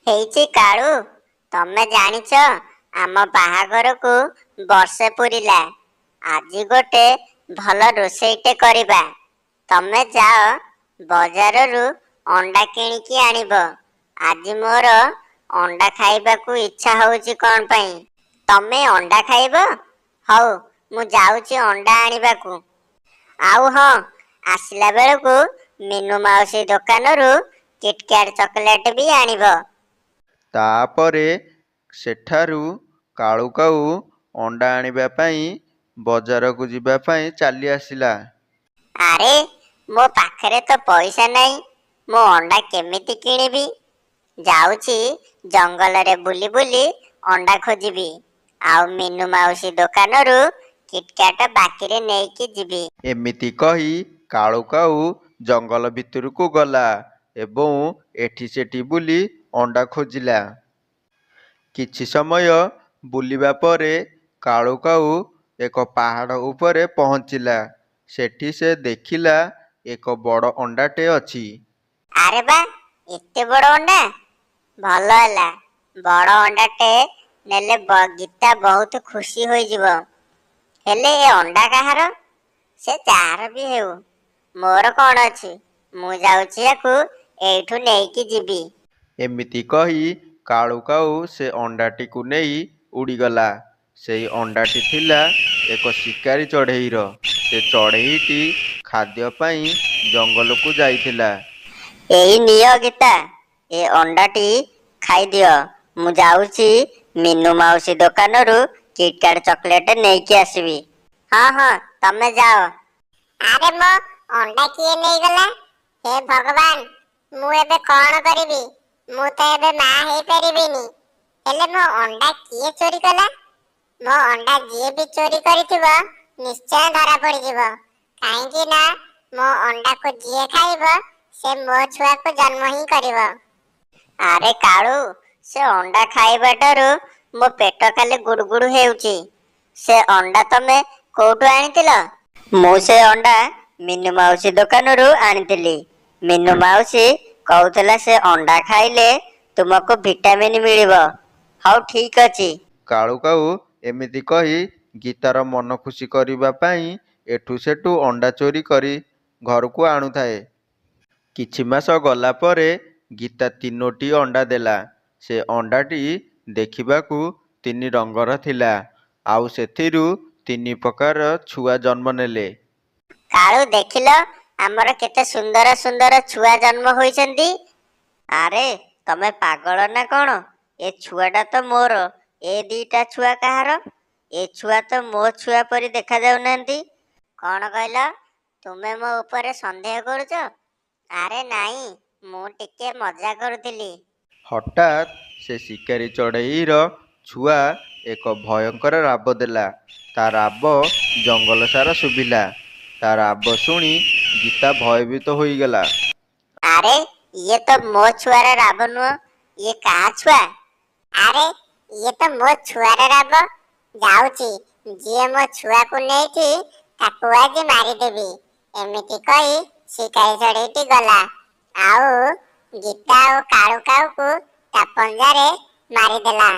ହେଇଛି କାଳୁ, ତମେ ଜାଣିଛ ଆମ ବାହାଘରକୁ ବର୍ଷେ ପୁରିଲା। ଆଜି ଗୋଟେ ଭଲ ରୋଷେଇଟେ କରିବା। ତମେ ଯାଅ ବଜାରରୁ ଅଣ୍ଡା କିଣିକି ଆଣିବ। ଆଜି ମୋର ଅଣ୍ଡା ଖାଇବାକୁ ଇଚ୍ଛା ହଉଛି କ'ଣ ପାଇଁ? ତମେ ଅଣ୍ଡା ଖାଇବ? ହଉ, ମୁଁ ଯାଉଛି ଅଣ୍ଡା ଆଣିବାକୁ। ଆଉ ହଁ, ଆସିଲା ବେଳକୁ ମିନୁ ମାଉସୀ ଦୋକାନରୁ କିଟକ୍ୟାଟ୍ ଚକୋଲେଟ୍ ବି ଆଣିବ। ତାପରେ ସେଠାରୁ କାଳୁ କାଉ ଅଣ୍ଡା ଆଣିବା ପାଇଁ ବଜାରକୁ ଯିବା ପାଇଁ ଚାଲି ଆସିଲା। ଆରେ, ମୋ ପାଖରେ ତ ପଇସା ନାହିଁ। ମୁଁ ଅଣ୍ଡା କେମିତି କିଣିବି? ଯାଉଛି ଜଙ୍ଗଲରେ ବୁଲି ବୁଲି ଅଣ୍ଡା ଖୋଜିବି। ଆଉ ମିନୁ ମାଉସୀ ଦୋକାନରୁ କିଟକ୍ୟାଟ୍ ବାକିରେ ନେଇକି ଯିବି। ଏମିତି କହି କାଳୁ କାଉ ଜଙ୍ଗଲ ଭିତରକୁ ଗଲା ଏବଂ ଏଠି ସେଠି ବୁଲି ଅଣ୍ଡା ଖୋଜିଲା। କିଛି ସମୟ ବୁଲିବା ପରେ କାଳୁ କାଉ ଏକ ପାହାଡ଼ ଉପରେ ପହଞ୍ଚିଲା। ସେଠି ସେ ଦେଖିଲା ଏକ ବଡ଼ ଅଣ୍ଡାଟେ ଅଛି। ଆରେ ବା, ଏତେ ବଡ଼ ଅଣ୍ଡା! ଭଲ ହେଲା, ବଡ଼ ଅଣ୍ଡାଟେ ନେଲେ ଗୀତା ବହୁତ ଖୁସି ହୋଇଯିବ। ହେଲେ ଏ ଅଣ୍ଡା କାହାର? ସେ ଯାହାର ବି ହେଉ, ମୋର କ'ଣ ଅଛି? ମୁଁ ଯାଉଛି ୟାକୁ ଏଇଠୁ ନେଇକି ଯିବି। ଏମିତି କହି କାଳୁ କାଉ ସେ ଅଣ୍ଡାଟିକୁ ନେଇ ଉଡ଼ିଗଲା। ସେଇ ଅଣ୍ଡାଟି ଥିଲା ଏକ ଶିକାରୀ ଚଢ଼େଇର। ସେ ଚଢ଼େଇଟି ଖାଦ୍ୟ ପାଇଁ ଜଙ୍ଗଲକୁ ଯାଇଥିଲା। ଏଇ ନିଅ ଗୀତା, ଏ ଅଣ୍ଡାଟି ଖାଇଦିଅ। ମୁଁ ଯାଉଛି ମିନୁ ମାଉସୀ ଦୋକାନରୁ କିଟକ୍ୟାଟ୍ ଚକୋଲେଟ୍ ନେଇକି ଆସିବି। ହଁ ହଁ, ତମେ ଯାଅ। ଆରେ ମୋ ଅଣ୍ଡା କିଏ ନେଇଗଲା? ହେ ଭଗବାନ, ମୁଁ ଏବେ କ'ଣ କରିବି? ମୁଁ ତ ଏବେ ମା ହେଇପାରିବିନି। ହେଲେ ମୋ ଅଣ୍ଡା କିଏ ଚୋରି କଲା? ମୋ ଅଣ୍ଡା ଯିଏ ବି ଚୋରି କରିଥିବ ନିଶ୍ଚୟ ଧରା ପଡ଼ିଯିବ। କାହିଁକି ନା ମୋ ଅଣ୍ଡାକୁ ଯିଏ ଖାଇବ ସେ ମୋ ଛୁଆକୁ ଜନ୍ମ ହିଁ କରିବ। ଆରେ କାଳୁ, ସେ ଅଣ୍ଡା ଖାଇବାଟାରୁ ମୋ ପେଟ ଖାଲି ଗୁଡ଼ୁଗୁଡ଼ୁ ହେଉଛି। ସେ ଅଣ୍ଡା ତମେ କୋଉଠୁ ଆଣିଥିଲ? ମୁଁ ସେ ଅଣ୍ଡା ମିନୁ ମାଉସୀ ଦୋକାନରୁ ଆଣିଥିଲି। ମିନୁ ମାଉସୀ କହୁଥିଲା ସେ ଅଣ୍ଡା ଖାଇଲେ ତୁମକୁ ଭିଟାମିନ୍ ମିଳିବ। ହଉ ଠିକ୍ ଅଛି। କାଳୁ କାଉ ଏମିତି କହି ଗୀତାର ମନ ଖୁସି କରିବା ପାଇଁ ଏଠୁ ସେଠୁ ଅଣ୍ଡା ଚୋରି କରି ଘରକୁ ଆଣୁଥାଏ। କିଛି ମାସ ଗଲା ପରେ ଗୀତା 3ଟି ଅଣ୍ଡା ଦେଲା। ସେ ଅଣ୍ଡାଟି ଦେଖିବାକୁ 3 ରଙ୍ଗର ଥିଲା। ଆଉ ସେଥିରୁ 3 ପ୍ରକାର ଛୁଆ ଜନ୍ମ ନେଲେ। କାଳୁ, ଦେଖିଲ ଆମର କେତେ ସୁନ୍ଦର ସୁନ୍ଦର ଛୁଆ ଜନ୍ମ ହୋଇଛନ୍ତି। ଆରେ, ତମେ ପାଗଳ ନା କ'ଣ? ଏ ଛୁଆଟା ତ ମୋର। ଏ 2ଟା ଛୁଆ କାହାର? ଏ ଛୁଆ ତ ମୋ ଛୁଆ ପରି ଦେଖାଯାଉନାହାନ୍ତି। କ'ଣ କହିଲ? ତୁମେ ମୋ ଉପରେ ସନ୍ଦେହ କରୁଛ? ଆରେ ନାଇଁ, ମୁଁ ଟିକେ ମଜା କରୁଥିଲି। ହଠାତ୍ ସେ ଶିକାରୀ ଚଢ଼େଇର ଛୁଆ ଏକ ଭୟଙ୍କର ରାବ ଦେଲା। ତା ରାବ ଜଙ୍ଗଲ ସାରା ଶୁଭିଲା। ତା ରାବ ଶୁଣି ଗୀତା ଭୟଭୀତ ହୋଇଗଲା। ଆରେ, ଇଏ ତ ମୋ ଛୁଆର ରାବ ନୁହଁ। ଇଏ କାହା ଛୁଆ? ଆରେ, ଇଏ ତ ମୋ ଛୁଆର ରାବ। ଯାଉଛି, ଯିଏ ମୋ ଛୁଆକୁ ନେଇଛି ତାକୁ ଆଜି ମାରିଦେବି। ଏମିତି କହି ଶିକାରୀ ଚଢ଼େଇଟି ଗଲା ଆଉ ଗୀତା ଓ କାଳୁ କାଉକୁ ତା ପଞ୍ଜାରେ ମାରିଦେଲା।